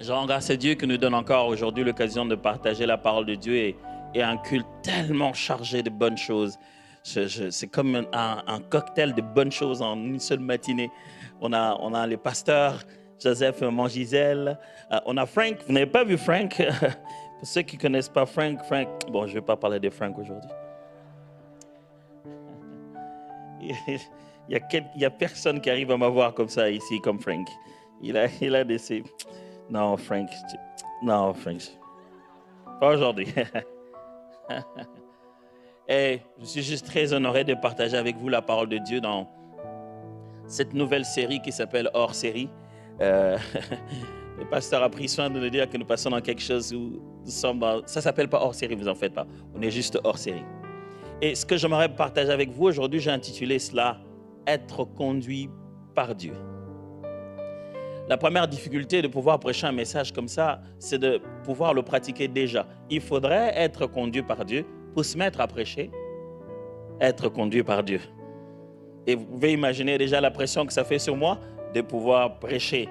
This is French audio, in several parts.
Je rends grâce à Dieu qui nous donne encore aujourd'hui l'occasion de partager la parole de Dieu et un culte tellement chargé de bonnes choses. C'est comme un cocktail de bonnes choses en une seule matinée. On a les pasteurs, Joseph Mangisel. On a Frank. Vous n'avez pas vu Frank? Pour ceux qui ne connaissent pas Frank, bon, je ne vais pas parler de Frank aujourd'hui. Il y a personne qui arrive à m'avoir comme ça ici, comme Frank. Il a des... Non, Frank. Non, Frank. Pas aujourd'hui. Et je suis juste très honoré de partager avec vous la parole de Dieu dans cette nouvelle série qui s'appelle Hors série. Le pasteur a pris soin de nous dire que nous passons dans quelque chose où nous sommes dans... Ça ne s'appelle pas hors série, vous en faites pas. On est juste hors série. Et ce que j'aimerais partager avec vous aujourd'hui, j'ai intitulé cela « Être conduit par Dieu ». La première difficulté de pouvoir prêcher un message comme ça, c'est de pouvoir le pratiquer déjà. Il faudrait être conduit par Dieu pour se mettre à prêcher, être conduit par Dieu. Et vous pouvez imaginer déjà la pression que ça fait sur moi de pouvoir prêcher,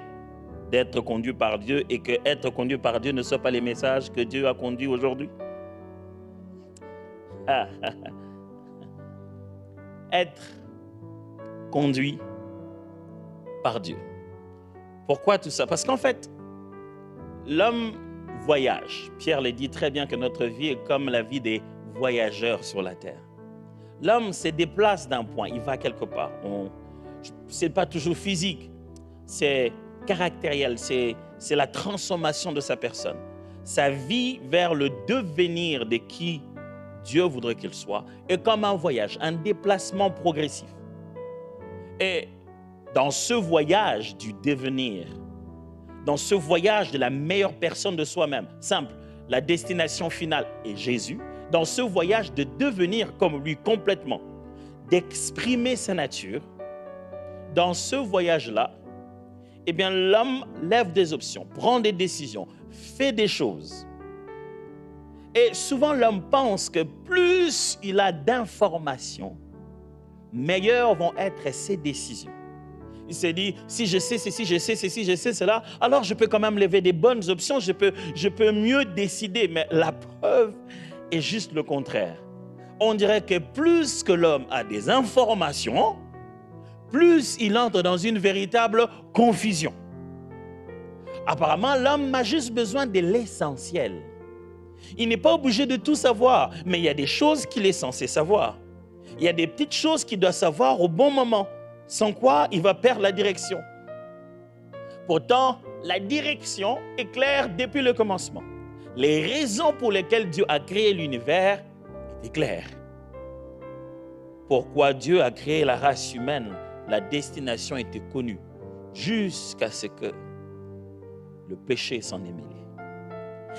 d'être conduit par Dieu et que être conduit par Dieu ne soit pas les messages que Dieu a conduits aujourd'hui. Être conduit par Dieu. Pourquoi tout ça? Parce qu'en fait, l'homme voyage. Pierre le dit très bien que notre vie est comme la vie des voyageurs sur la terre. L'homme se déplace d'un point, il va quelque part. Ce n'est pas toujours physique, c'est caractériel, c'est la transformation de sa personne. Sa vie vers le devenir de qui Dieu voudrait qu'il soit est comme un voyage, un déplacement progressif. Et dans ce voyage du devenir, dans ce voyage de la meilleure personne de soi-même, simple, la destination finale est Jésus, dans ce voyage de devenir comme lui complètement, d'exprimer sa nature, dans ce voyage-là, eh bien, l'homme lève des options, prend des décisions, fait des choses. Et souvent, l'homme pense que plus il a d'informations, meilleures vont être ses décisions. Il s'est dit, si je sais ceci, je sais ceci, je sais cela, alors je peux quand même lever des bonnes options, je peux mieux décider. Mais la preuve est juste le contraire. On dirait que plus que l'homme a des informations, plus il entre dans une véritable confusion. Apparemment, l'homme a juste besoin de l'essentiel. Il n'est pas obligé de tout savoir, mais il y a des choses qu'il est censé savoir. Il y a des petites choses qu'il doit savoir au bon moment. Sans quoi, il va perdre la direction. Pourtant, la direction est claire depuis le commencement. Les raisons pour lesquelles Dieu a créé l'univers étaient claires. Pourquoi Dieu a créé la race humaine, la destination était connue, jusqu'à ce que le péché s'en est mêlé.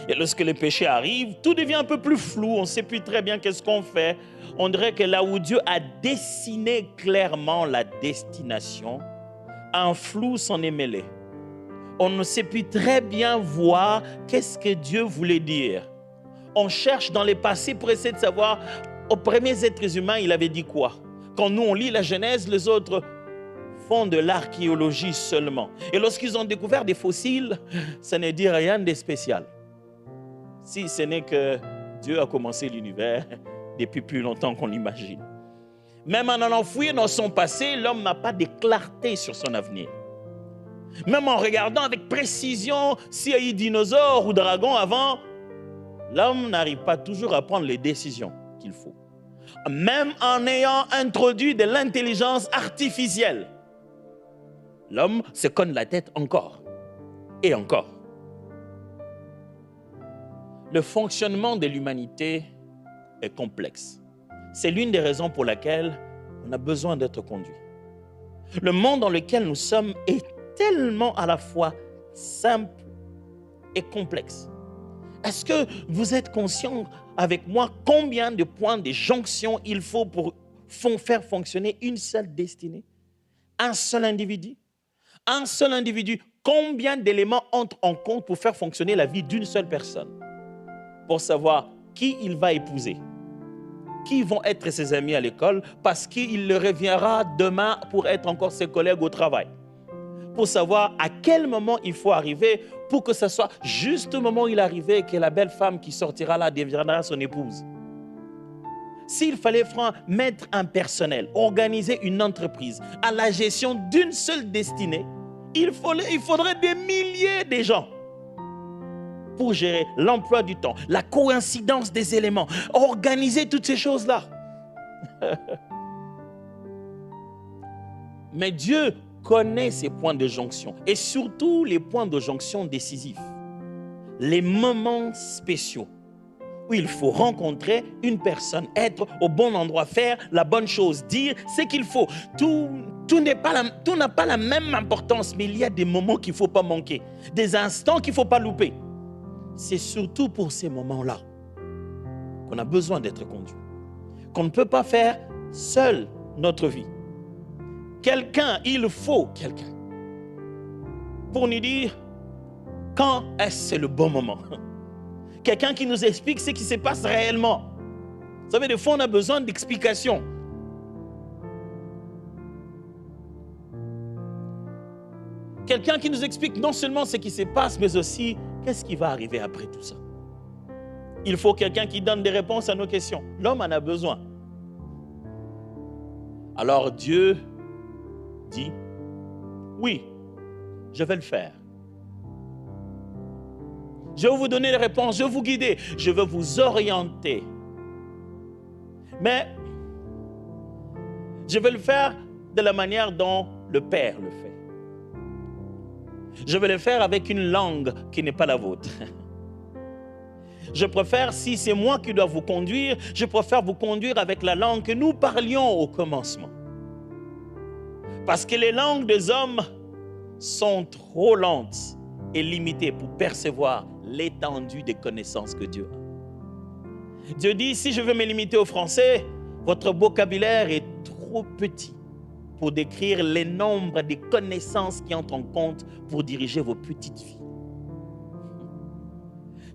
Et lorsque le péché arrive, tout devient un peu plus flou, on ne sait plus très bien qu'est-ce qu'on fait. On dirait que là où Dieu a dessiné clairement la destination, un flou s'en est mêlé. On ne sait plus très bien voir qu'est-ce que Dieu voulait dire. On cherche dans les passés pour essayer de savoir, aux premiers êtres humains, il avait dit quoi? Quand nous, on lit la Genèse, les autres font de l'archéologie seulement. Et lorsqu'ils ont découvert des fossiles, ça ne dit rien de spécial. Si ce n'est que Dieu a commencé l'univers depuis plus longtemps qu'on l'imagine. Même en allant fouiller dans son passé, l'homme n'a pas de clarté sur son avenir. Même en regardant avec précision s'il y a eu dinosaures ou dragons avant, l'homme n'arrive pas toujours à prendre les décisions qu'il faut. Même en ayant introduit de l'intelligence artificielle, l'homme se cogne la tête encore et encore. Le fonctionnement de l'humanité est complexe. C'est l'une des raisons pour laquelle on a besoin d'être conduit. Le monde dans lequel nous sommes est tellement à la fois simple et complexe. Est-ce que vous êtes conscient avec moi combien de points de jonction il faut pour faire fonctionner une seule destinée? Un seul individu? Un seul individu, combien d'éléments entrent en compte pour faire fonctionner la vie d'une seule personne? Pour savoir qui il va épouser, qui vont être ses amis à l'école, parce qu'il le reviendra demain pour être encore ses collègues au travail. pour savoir à quel moment il faut arriver pour que ce soit juste au moment où il est arrivé que la belle femme qui sortira là deviendra son épouse. S'il fallait mettre un personnel, organiser une entreprise à la gestion d'une seule destinée, il faudrait des milliers de gens pour gérer l'emploi du temps, la coïncidence des éléments, organiser toutes ces choses-là. Mais Dieu connaît ces points de jonction et surtout les points de jonction décisifs, les moments spéciaux où il faut rencontrer une personne, être au bon endroit, faire la bonne chose, dire ce qu'il faut. Tout n'a pas la même importance, mais il y a des moments qu'il ne faut pas manquer, des instants qu'il ne faut pas louper. C'est surtout pour ces moments-là qu'on a besoin d'être conduit, qu'on ne peut pas faire seul notre vie. Il faut quelqu'un pour nous dire quand est-ce le bon moment. Quelqu'un qui nous explique ce qui se passe réellement. Vous savez, des fois, on a besoin d'explications. Quelqu'un qui nous explique non seulement ce qui se passe, mais aussi qu'est-ce qui va arriver après tout ça. Il faut quelqu'un qui donne des réponses à nos questions. L'homme en a besoin. Alors Dieu dit, oui, je vais le faire. Je vais vous donner les réponses, je vais vous guider, je vais vous orienter. Mais je vais le faire de la manière dont le Père le fait. Je vais le faire avec une langue qui n'est pas la vôtre. Je préfère, si c'est moi qui dois vous conduire, je préfère vous conduire avec la langue que nous parlions au commencement. Parce que les langues des hommes sont trop lentes et limitées pour percevoir l'étendue des connaissances que Dieu a. Dieu dit, si je veux me limiter au français, votre vocabulaire est trop petit pour décrire les nombres des connaissances qui entrent en compte pour diriger vos petites vies.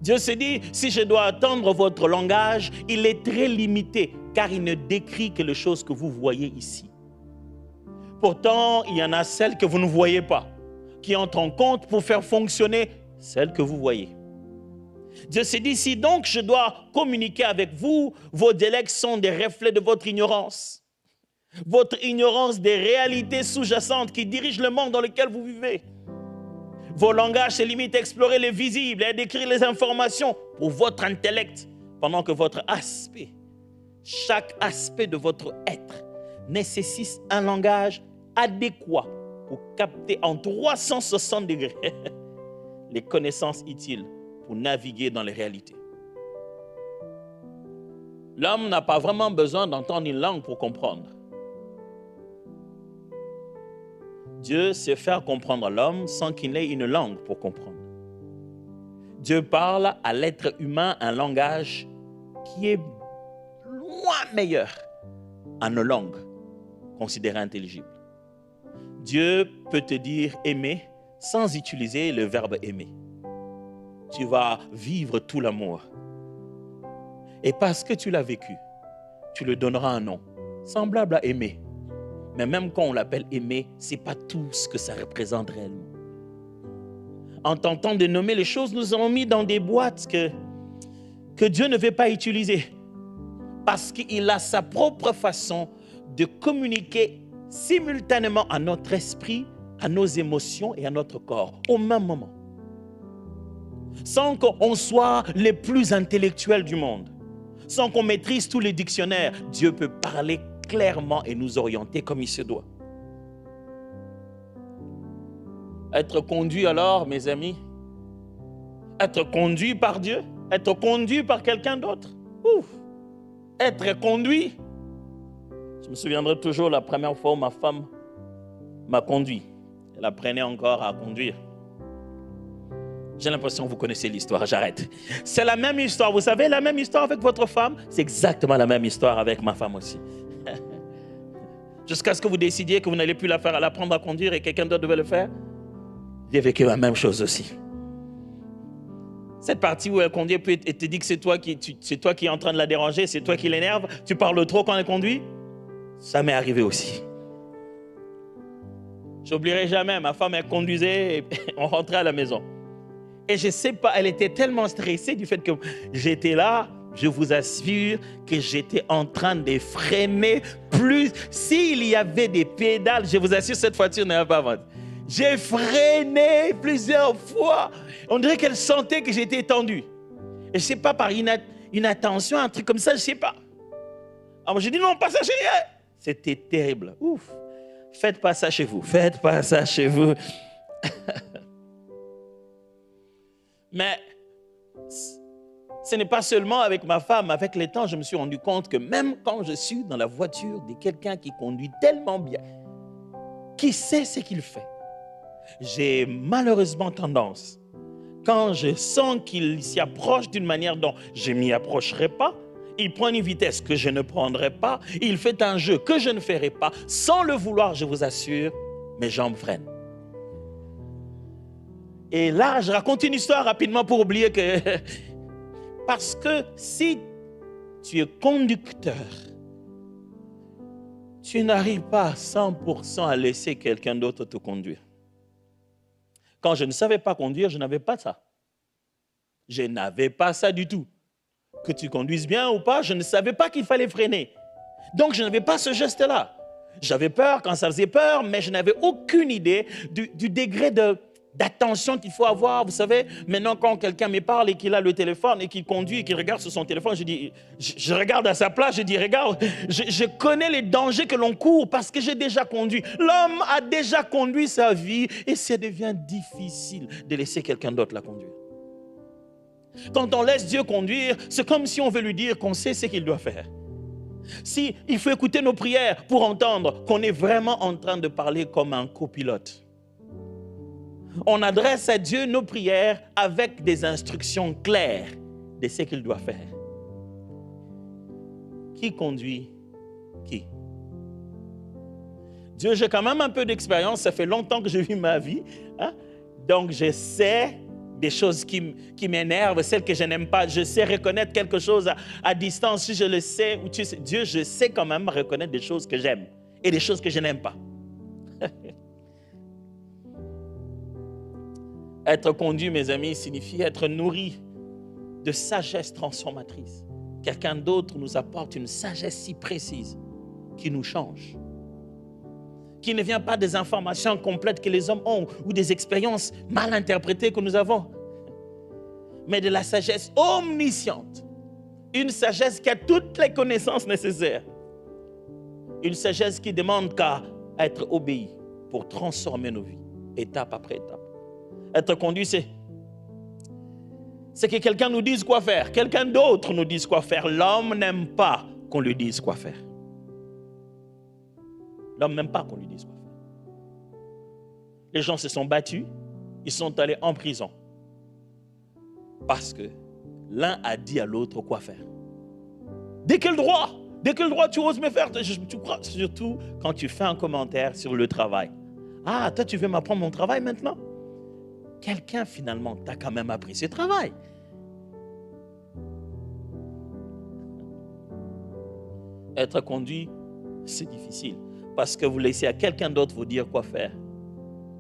Dieu se dit, si je dois attendre votre langage, il est très limité, car il ne décrit que les choses que vous voyez ici. Pourtant, il y en a celles que vous ne voyez pas, qui entrent en compte pour faire fonctionner celles que vous voyez. Dieu se dit, si donc je dois communiquer avec vous, vos dialectes sont des reflets de votre ignorance. Votre ignorance des réalités sous-jacentes qui dirigent le monde dans lequel vous vivez. Vos langages se limitent à explorer les visibles et à décrire les informations pour votre intellect, pendant que votre aspect, chaque aspect de votre être, nécessite un langage adéquat pour capter en 360 degrés les connaissances utiles pour naviguer dans les réalités. L'homme n'a pas vraiment besoin d'entendre une langue pour comprendre. Dieu sait faire comprendre l'homme sans qu'il ait une langue pour comprendre. Dieu parle à l'être humain un langage qui est loin meilleur à nos langues considérées intelligibles. Dieu peut te dire aimer sans utiliser le verbe aimer. Tu vas vivre tout l'amour. Et parce que tu l'as vécu, tu lui donneras un nom semblable à aimer. Mais même quand on l'appelle aimer, ce n'est pas tout ce que ça représente réellement. En tentant de nommer les choses, nous avons mis dans des boîtes que Dieu ne veut pas utiliser. Parce qu'il a sa propre façon de communiquer simultanément à notre esprit, à nos émotions et à notre corps, au même moment. Sans qu'on soit les plus intellectuels du monde, sans qu'on maîtrise tous les dictionnaires, Dieu peut parler clairement et nous orienter comme il se doit. Être conduit alors, mes amis, être conduit par Dieu, être conduit par quelqu'un d'autre, être conduit. Je me souviendrai toujours la première fois où ma femme m'a conduit. Elle apprenait encore à conduire. J'ai l'impression que vous connaissez l'histoire, j'arrête. C'est la même histoire, vous savez, la même histoire avec votre femme, c'est exactement la même histoire avec ma femme aussi. Jusqu'à ce que vous décidiez que vous n'allez plus l'apprendre à conduire et quelqu'un d'autre devait le faire. J'ai vécu la même chose aussi. Cette partie où elle conduit et te dit que c'est toi qui es en train de la déranger, c'est toi qui l'énerve, tu parles trop quand elle conduit, ça m'est arrivé aussi. J'oublierai jamais, ma femme, elle conduisait et on rentrait à la maison. Et je ne sais pas, elle était tellement stressée du fait que j'étais là. Je vous assure que j'étais en train de freiner plus. S'il y avait des pédales, je vous assure, cette voiture n'avait pas vendu. J'ai freiné plusieurs fois. On dirait qu'elle sentait que j'étais tendu. Et je ne sais pas, par inattention, un truc comme ça, je ne sais pas. Alors j'ai dit non, pas ça chez elle. C'était terrible. Ouf. Faites pas ça chez vous. Faites pas ça chez vous. Mais ce n'est pas seulement avec ma femme. Avec le temps, je me suis rendu compte que même quand je suis dans la voiture de quelqu'un qui conduit tellement bien, qui sait ce qu'il fait, j'ai malheureusement tendance, quand je sens qu'il s'y approche d'une manière dont je ne m'y approcherai pas, il prend une vitesse que je ne prendrai pas, il fait un jeu que je ne ferai pas, sans le vouloir, je vous assure, mes jambes freinent. Et là, je raconte une histoire rapidement pour oublier que... Parce que si tu es conducteur, tu n'arrives pas à 100% à laisser quelqu'un d'autre te conduire. Quand je ne savais pas conduire, je n'avais pas ça. Je n'avais pas ça du tout. Que tu conduises bien ou pas, je ne savais pas qu'il fallait freiner. Donc, je n'avais pas ce geste-là. J'avais peur quand ça faisait peur, mais je n'avais aucune idée du degré d'attention qu'il faut avoir. Vous savez, maintenant, quand quelqu'un me parle et qu'il a le téléphone et qu'il conduit et qu'il regarde sur son téléphone, je regarde à sa place, je dis, regarde, je connais les dangers que l'on court parce que j'ai déjà conduit. L'homme a déjà conduit sa vie et ça devient difficile de laisser quelqu'un d'autre la conduire. Quand on laisse Dieu conduire, c'est comme si on veut lui dire qu'on sait ce qu'il doit faire. Si il faut écouter nos prières pour entendre qu'on est vraiment en train de parler comme un copilote. On adresse à Dieu nos prières avec des instructions claires de ce qu'il doit faire. Qui conduit qui? Dieu, j'ai quand même un peu d'expérience, ça fait longtemps que je vis ma vie, hein? Donc je sais des choses qui m'énervent, celles que je n'aime pas. Je sais reconnaître quelque chose à distance, si je le sais. Ou tu sais, Dieu, je sais quand même reconnaître des choses que j'aime et des choses que je n'aime pas. Être conduit, mes amis, signifie être nourri de sagesse transformatrice. Quelqu'un d'autre nous apporte une sagesse si précise qui nous change. Qui ne vient pas des informations complètes que les hommes ont ou des expériences mal interprétées que nous avons, mais de la sagesse omnisciente. Une sagesse qui a toutes les connaissances nécessaires. Une sagesse qui demande qu'à être obéie pour transformer nos vies, étape après étape. Être conduit, c'est que quelqu'un nous dise quoi faire, quelqu'un d'autre nous dise quoi faire. L'homme n'aime pas qu'on lui dise quoi faire. L'homme n'aime pas qu'on lui dise quoi faire. Les gens se sont battus, ils sont allés en prison. Parce que l'un a dit à l'autre quoi faire. De quel droit tu oses me faire? Tu crois, surtout quand tu fais un commentaire sur le travail. Ah, toi tu veux m'apprendre mon travail maintenant? Quelqu'un finalement t'a quand même appris ce travail. Être conduit, c'est difficile. Parce que vous laissez à quelqu'un d'autre vous dire quoi faire,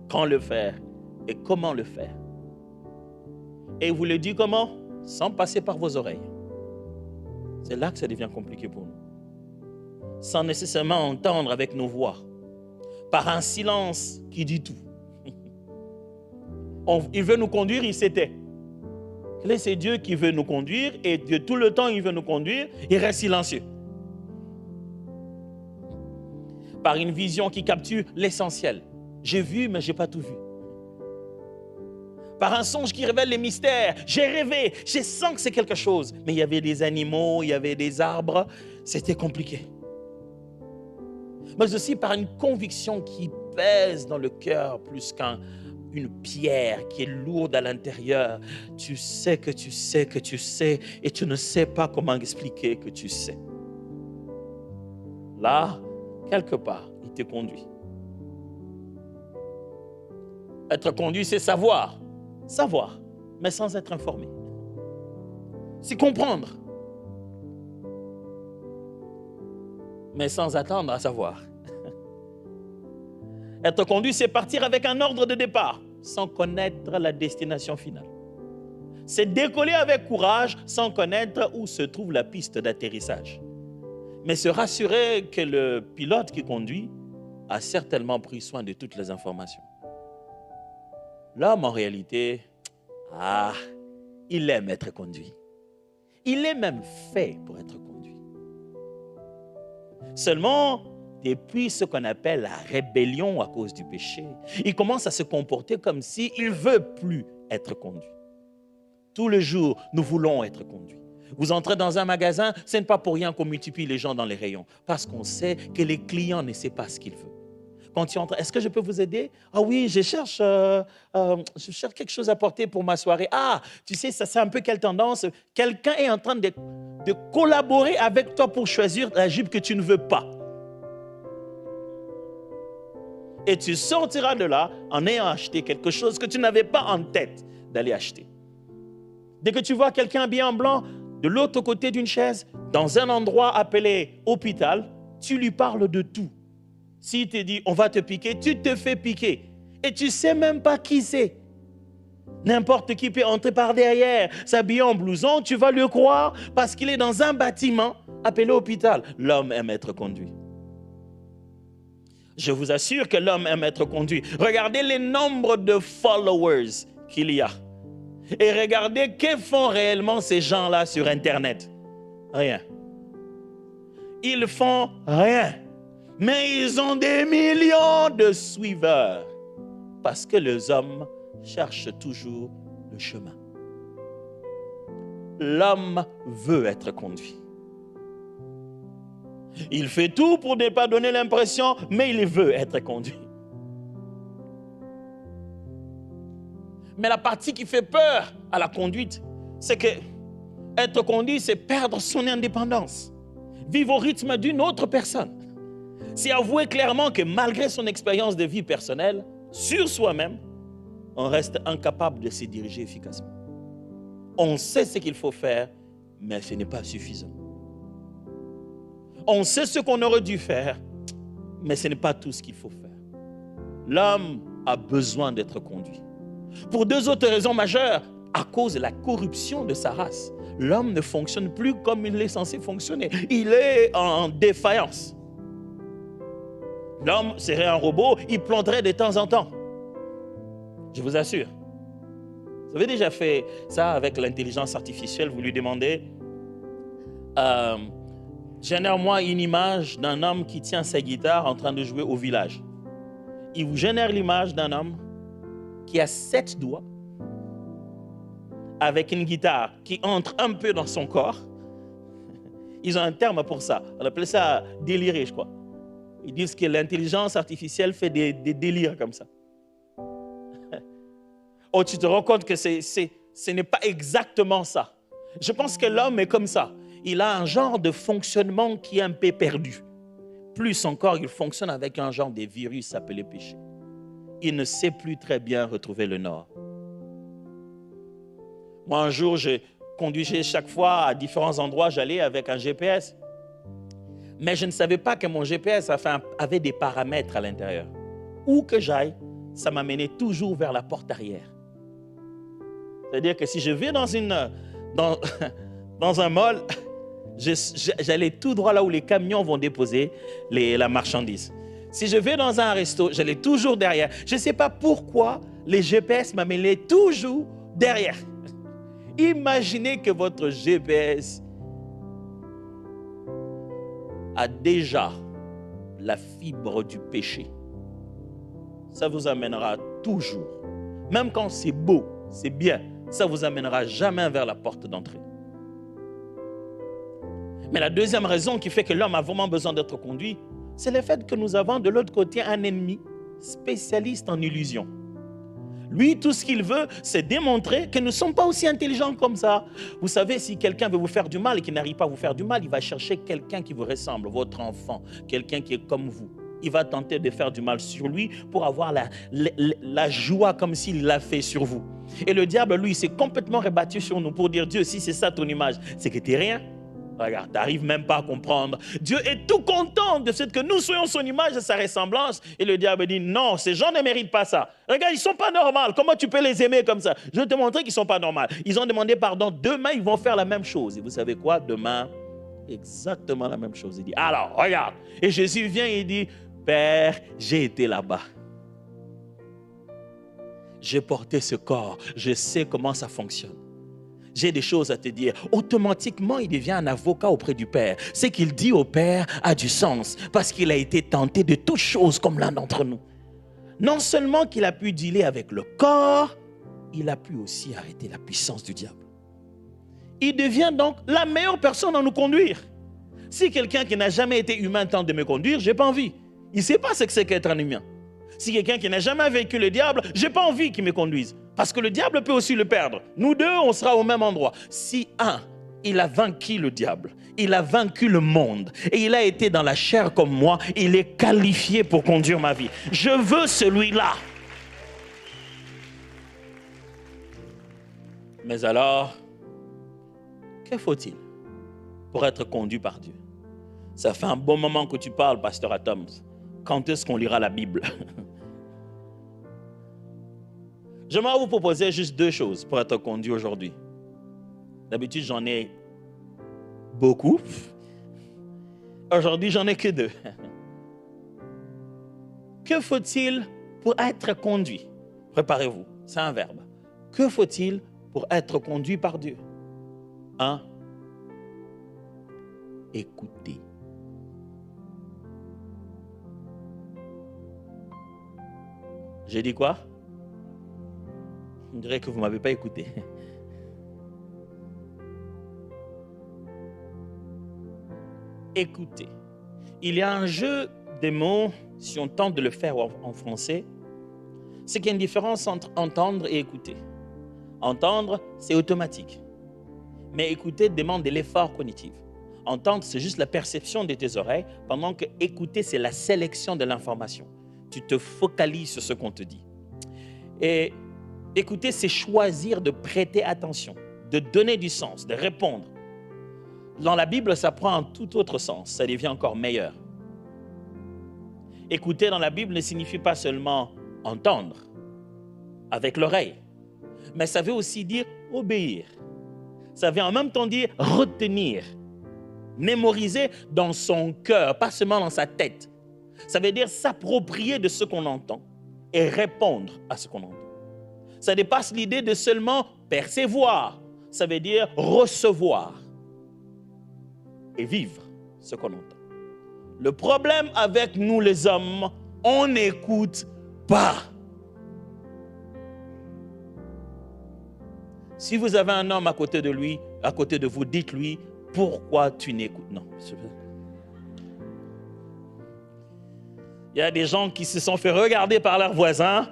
quand le faire et comment le faire. Et vous le dites comment? Sans passer par vos oreilles. C'est là que ça devient compliqué pour nous. Sans nécessairement entendre avec nos voix. Par un silence qui dit tout. Il veut nous conduire, il s'était. C'est Dieu qui veut nous conduire et de tout le temps il veut nous conduire, il reste silencieux. Par une vision qui capture l'essentiel. J'ai vu, mais je n'ai pas tout vu. Par un songe qui révèle les mystères. J'ai rêvé, je sens que c'est quelque chose. Mais il y avait des animaux, il y avait des arbres. C'était compliqué. Mais aussi par une conviction qui pèse dans le cœur plus qu'une pierre qui est lourde à l'intérieur. Tu sais que tu sais que tu sais et tu ne sais pas comment expliquer que tu sais. Là, quelque part, il te conduit. Être conduit, c'est savoir. Savoir, mais sans être informé. C'est comprendre, mais sans attendre à savoir. Être conduit, c'est partir avec un ordre de départ, sans connaître la destination finale. C'est décoller avec courage, sans connaître où se trouve la piste d'atterrissage. Mais se rassurer que le pilote qui conduit a certainement pris soin de toutes les informations. L'homme, en réalité, il aime être conduit. Il est même fait pour être conduit. Seulement, depuis ce qu'on appelle la rébellion à cause du péché, il commence à se comporter comme s'il ne veut plus être conduit. Tous les jours, nous voulons être conduits. Vous entrez dans un magasin, ce n'est pas pour rien qu'on multiplie les gens dans les rayons, parce qu'on sait que les clients ne savent pas ce qu'ils veulent. Quand tu entres, est-ce que je peux vous aider? Ah oui, je cherche quelque chose à porter pour ma soirée. Ah, tu sais, ça c'est un peu quelle tendance? Quelqu'un est en train de collaborer avec toi pour choisir la jupe que tu ne veux pas. Et tu sortiras de là en ayant acheté quelque chose que tu n'avais pas en tête d'aller acheter. Dès que tu vois quelqu'un habillé en blanc, de l'autre côté d'une chaise, dans un endroit appelé hôpital, tu lui parles de tout. S'il te dit, on va te piquer, tu te fais piquer. Et tu ne sais même pas qui c'est. N'importe qui peut entrer par derrière, s'habiller en blouson, tu vas le croire parce qu'il est dans un bâtiment appelé hôpital. L'homme aime être conduit. Je vous assure que l'homme aime être conduit. Regardez les nombres de followers qu'il y a. Et regardez que font réellement ces gens-là sur Internet. Rien. Ils font rien. Mais ils ont des millions de suiveurs. Parce que les hommes cherchent toujours le chemin. L'homme veut être conduit. Il fait tout pour ne pas donner l'impression, mais il veut être conduit. Mais la partie qui fait peur à la conduite, c'est que être conduit, c'est perdre son indépendance. Vivre au rythme d'une autre personne. C'est avouer clairement que malgré son expérience de vie personnelle, sur soi-même, on reste incapable de se diriger efficacement. On sait ce qu'il faut faire, mais ce n'est pas suffisant. On sait ce qu'on aurait dû faire, mais ce n'est pas tout ce qu'il faut faire. L'homme a besoin d'être conduit. Pour deux autres raisons majeures, à cause de la corruption de sa race. L'homme ne fonctionne plus comme il est censé fonctionner. Il est en défaillance. L'homme serait un robot, il planterait de temps en temps. Je vous assure. Vous avez déjà fait ça avec l'intelligence artificielle, vous lui demandez génère-moi une image d'un homme qui tient sa guitare en train de jouer au village. Il vous génère l'image d'un homme qui a 7 doigts avec une guitare qui entre un peu dans son corps. Ils ont un terme pour ça. On appelle ça délirer, je crois. Ils disent que l'intelligence artificielle fait des délires comme ça. Oh, tu te rends compte que ce n'est pas exactement ça. Je pense que l'homme est comme ça. Il a un genre de fonctionnement qui est un peu perdu. Plus encore, il fonctionne avec un genre de virus appelé péché. Il ne sait plus très bien retrouver le nord. Moi, un jour, je conduisais chaque fois à différents endroits, j'allais avec un GPS. Mais je ne savais pas que mon GPS avait des paramètres à l'intérieur. Où que j'aille, ça m'amenait toujours vers la porte arrière. C'est-à-dire que si je vais dans un mall, j'allais tout droit là où les camions vont déposer la marchandise. Si je vais dans un resto, j'allais toujours derrière. Je ne sais pas pourquoi les GPS m'amenaient toujours derrière. Imaginez que votre GPS a déjà la fibre du péché. Ça vous amènera toujours. Même quand c'est beau, c'est bien, ça vous amènera jamais vers la porte d'entrée. Mais la deuxième raison qui fait que l'homme a vraiment besoin d'être conduit, c'est le fait que nous avons de l'autre côté un ennemi spécialiste en illusion. Lui, tout ce qu'il veut, c'est démontrer que nous ne sommes pas aussi intelligents comme ça. Vous savez, si quelqu'un veut vous faire du mal et qu'il n'arrive pas à vous faire du mal, il va chercher quelqu'un qui vous ressemble, votre enfant, quelqu'un qui est comme vous. Il va tenter de faire du mal sur lui pour avoir la joie comme s'il l'a fait sur vous. Et le diable, lui, s'est complètement rebattu sur nous pour dire, Dieu, si c'est ça ton image, c'est que tu n'es rien. Regarde, tu n'arrives même pas à comprendre. Dieu est tout content de ce que nous soyons son image et sa ressemblance. Et le diable dit, non, ces gens ne méritent pas ça. Regarde, ils ne sont pas normaux. Comment tu peux les aimer comme ça? Je vais te montrer qu'ils ne sont pas normaux. Ils ont demandé pardon. Demain, ils vont faire la même chose. Et vous savez quoi? Demain, exactement la même chose. Il dit, alors, regarde. Et Jésus vient et il dit, Père, j'ai été là-bas. J'ai porté ce corps. Je sais comment ça fonctionne. J'ai des choses à te dire. Automatiquement, il devient un avocat auprès du Père. Ce qu'il dit au Père a du sens parce qu'il a été tenté de toutes choses comme l'un d'entre nous. Non seulement qu'il a pu dealer avec le corps, il a pu aussi arrêter la puissance du diable. Il devient donc la meilleure personne à nous conduire. Si quelqu'un qui n'a jamais été humain tente de me conduire, je n'ai pas envie. Il ne sait pas ce que c'est qu'être un humain. Si quelqu'un qui n'a jamais vécu le diable, je n'ai pas envie qu'il me conduise. Parce que le diable peut aussi le perdre. Nous deux, on sera au même endroit. Si il a vaincu le diable, il a vaincu le monde et il a été dans la chair comme moi, il est qualifié pour conduire ma vie. Je veux celui-là. Mais alors, que faut-il pour être conduit par Dieu? Ça fait un bon moment que tu parles, pasteur Atoms. Quand est-ce qu'on lira la Bible? J'aimerais vous proposer juste 2 choses pour être conduit aujourd'hui. D'habitude, j'en ai beaucoup. Aujourd'hui, j'en ai que 2. Que faut-il pour être conduit? Préparez-vous, c'est un verbe. Que faut-il pour être conduit par Dieu? 1. Écouter. J'ai dit quoi? On dirait que vous ne m'avez pas écouté. Écoutez. Il y a un jeu de mots, si on tente de le faire en français, c'est qu'il y a une différence entre entendre et écouter. Entendre, c'est automatique. Mais écouter demande de l'effort cognitif. Entendre, c'est juste la perception de tes oreilles, pendant que écouter, c'est la sélection de l'information. Tu te focalises sur ce qu'on te dit. Et écouter, c'est choisir de prêter attention, de donner du sens, de répondre. Dans la Bible, ça prend un tout autre sens, ça devient encore meilleur. Écouter dans la Bible ne signifie pas seulement entendre avec l'oreille, mais ça veut aussi dire obéir. Ça veut en même temps dire retenir, mémoriser dans son cœur, pas seulement dans sa tête. Ça veut dire s'approprier de ce qu'on entend et répondre à ce qu'on entend. Ça dépasse l'idée de seulement percevoir. Ça veut dire recevoir et vivre ce qu'on entend. Le problème avec nous les hommes, on n'écoute pas. Si vous avez un homme à côté de lui, à côté de vous, dites-lui, pourquoi tu n'écoutes? Non. Il y a des gens qui se sont fait regarder par leurs voisins.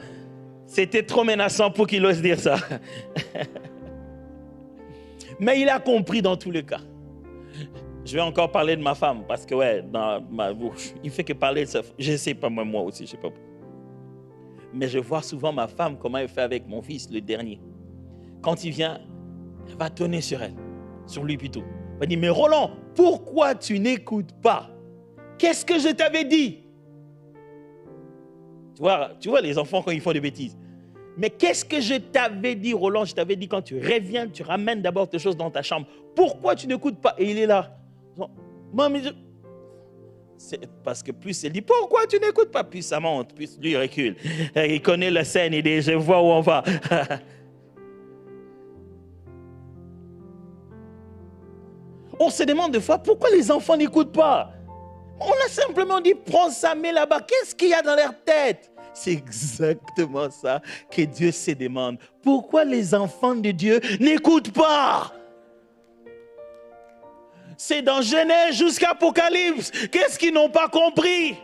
C'était trop menaçant pour qu'il ose dire ça. Mais il a compris dans tous les cas. Je vais encore parler de ma femme parce que, dans ma bouche, il fait que parler de ça. Je ne sais pas, moi aussi, je ne sais pas. Mais je vois souvent ma femme, comment elle fait avec mon fils, le dernier. Quand il vient, elle va tonner sur elle, sur lui plutôt. Elle va dire, mais Roland, pourquoi tu n'écoutes pas? Qu'est-ce que je t'avais dit? Tu vois les enfants quand ils font des bêtises. Mais qu'est-ce que je t'avais dit, Roland? Je t'avais dit quand tu reviens, tu ramènes d'abord tes choses dans ta chambre. Pourquoi tu n'écoutes pas? Et il est là. Maman, c'est parce que plus elle dit, pourquoi tu n'écoutes pas? Plus ça monte, plus lui recule. Il connaît la scène, il dit, je vois où on va. On se demande des fois, pourquoi les enfants n'écoutent pas? On a simplement dit, prends ça, mets là-bas. Qu'est-ce qu'il y a dans leur tête? C'est exactement ça que Dieu se demande. Pourquoi les enfants de Dieu n'écoutent pas? C'est dans Genèse jusqu'à Apocalypse. Qu'est-ce qu'ils n'ont pas compris?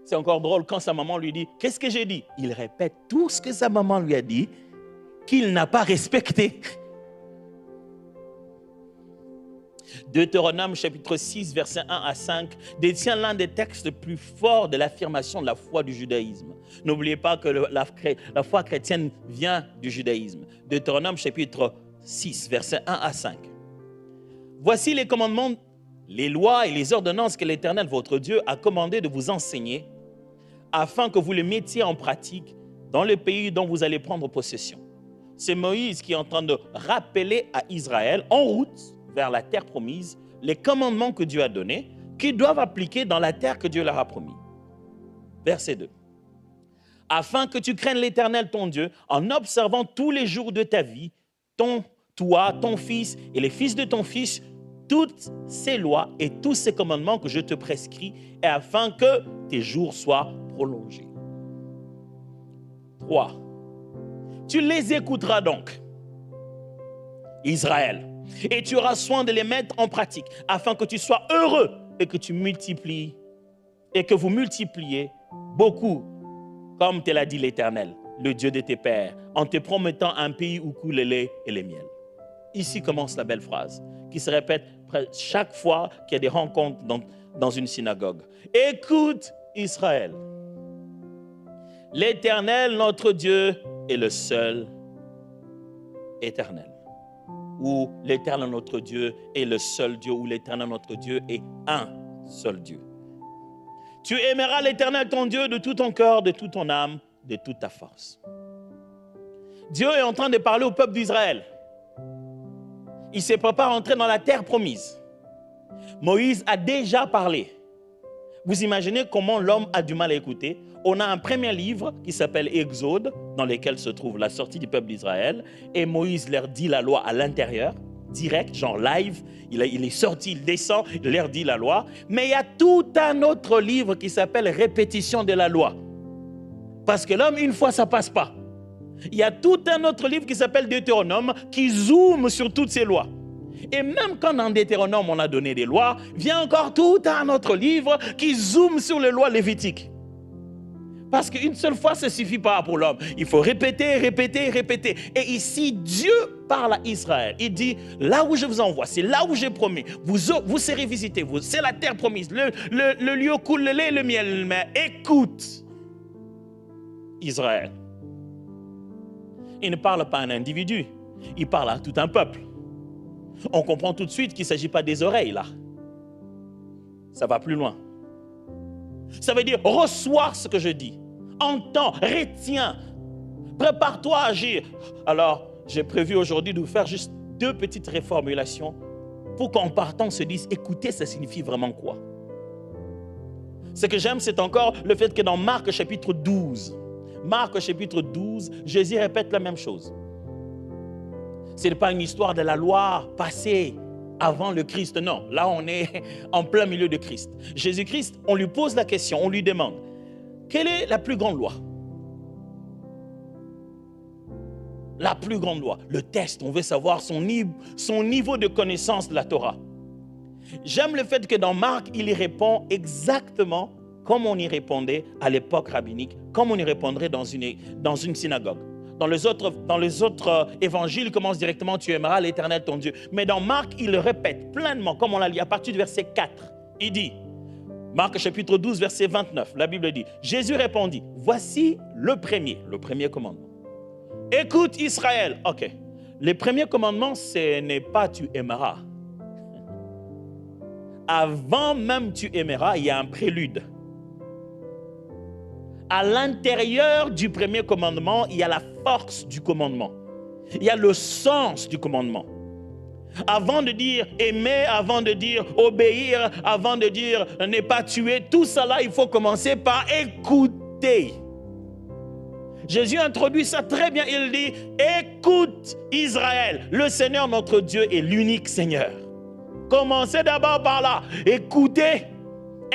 C'est encore drôle quand sa maman lui dit, qu'est-ce que j'ai dit? Il répète tout ce que sa maman lui a dit, qu'il n'a pas respecté. Deutéronome chapitre 6, versets 1 à 5, détient l'un des textes les plus forts de l'affirmation de la foi du judaïsme. N'oubliez pas que la foi chrétienne vient du judaïsme. Deutéronome chapitre 6, versets 1 à 5. Voici les commandements, les lois et les ordonnances que l'Éternel, votre Dieu, a commandé de vous enseigner, afin que vous les mettiez en pratique dans le pays dont vous allez prendre possession. C'est Moïse qui est en train de rappeler à Israël, en route vers la terre promise, les commandements que Dieu a donnés, qu'ils doivent appliquer dans la terre que Dieu leur a promis. Verset 2. Afin que tu craignes l'Éternel ton Dieu, en observant tous les jours de ta vie, toi, ton fils et les fils de ton fils, toutes ces lois et tous ces commandements que je te prescris, et afin que tes jours soient prolongés. 3. Tu les écouteras donc, Israël, et tu auras soin de les mettre en pratique, afin que tu sois heureux et que tu multiplies, et que vous multipliez beaucoup, comme te l'a dit l'Éternel, le Dieu de tes pères, en te promettant un pays où coule le lait et le miel. Ici commence la belle phrase, qui se répète chaque fois qu'il y a des rencontres dans une synagogue. Écoute, Israël, l'Éternel, notre Dieu, est le seul éternel. Ou l'Éternel, notre Dieu, est le seul Dieu, ou l'Éternel, notre Dieu, est un seul Dieu. Tu aimeras l'Éternel, ton Dieu, de tout ton cœur, de toute ton âme, de toute ta force. Dieu est en train de parler au peuple d'Israël. Il se prépare à entrer dans la terre promise. Moïse a déjà parlé. Vous imaginez comment l'homme a du mal à écouter? On a un premier livre qui s'appelle Exode, dans lequel se trouve la sortie du peuple d'Israël. Et Moïse leur dit la loi à l'intérieur, direct, genre live. Il est sorti, il descend, il leur dit la loi. Mais il y a tout un autre livre qui s'appelle Répétition de la loi. Parce que l'homme, une fois, ça ne passe pas. Il y a tout un autre livre qui s'appelle Deutéronome qui zoome sur toutes ces lois. Et même quand dans Deutéronome on a donné des lois, vient encore tout un autre livre qui zoome sur les lois lévitiques. Parce qu'une seule fois, ça ne suffit pas pour l'homme. Il faut répéter, répéter, répéter. Et ici, Dieu parle à Israël. Il dit, là où je vous envoie, c'est là où j'ai promis. Vous serez visités, c'est la terre promise. Le lieu coule le lait et le miel. Mais écoute, Israël. Il ne parle pas à un individu, il parle à tout un peuple. On comprend tout de suite qu'il ne s'agit pas des oreilles là. Ça va plus loin. Ça veut dire reçois ce que je dis. Entends, retiens, prépare-toi à agir. Alors, j'ai prévu aujourd'hui de vous faire juste 2 petites reformulations pour qu'en partant on se dise, écoutez, ça signifie vraiment quoi? Ce que j'aime, c'est encore le fait que dans Marc chapitre 12, Jésus répète la même chose. Ce n'est pas une histoire de la loi passée avant le Christ, non. Là, on est en plein milieu de Christ. Jésus-Christ, on lui pose la question, on lui demande, quelle est la plus grande loi? La plus grande loi, le test, on veut savoir son niveau de connaissance de la Torah. J'aime le fait que dans Marc, il y répond exactement comme on y répondait à l'époque rabbinique, comme on y répondrait dans une synagogue. Dans les autres évangiles, il commence directement, tu aimeras l'Éternel ton Dieu. Mais dans Marc, il le répète pleinement, comme on l'a lu à partir du verset 4. Il dit, Marc chapitre 12, verset 29, la Bible dit, Jésus répondit, voici le premier commandement. Écoute Israël, ok. Le premier commandement, ce n'est pas tu aimeras. Avant même tu aimeras, il y a un prélude. À l'intérieur du premier commandement, il y a la force du commandement. Il y a le sens du commandement. Avant de dire aimer, avant de dire obéir, avant de dire ne pas tuer, tout cela, il faut commencer par écouter. Jésus introduit ça très bien. Il dit, écoute Israël, le Seigneur notre Dieu est l'unique Seigneur. Commencez d'abord par là. Écoutez,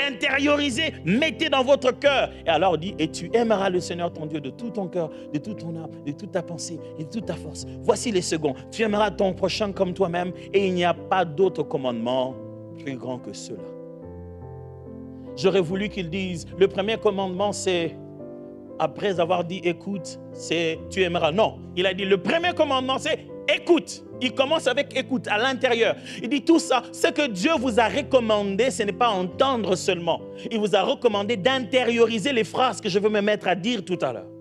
intériorisez, mettez dans votre cœur. Et alors il dit, et tu aimeras le Seigneur ton Dieu de tout ton cœur, de toute ton âme, de toute ta pensée et de toute ta force. Voici les seconds. Tu aimeras ton prochain comme toi-même et il n'y a pas d'autre commandement plus grand que cela. J'aurais voulu qu'il dise, le premier commandement c'est, après avoir dit écoute, c'est tu aimeras. Non, il a dit le premier commandement c'est écoute. Il commence avec écoute à l'intérieur. Il dit tout ça, ce que Dieu vous a recommandé, ce n'est pas entendre seulement. Il vous a recommandé d'intérioriser les phrases que je veux me mettre à dire tout à l'heure.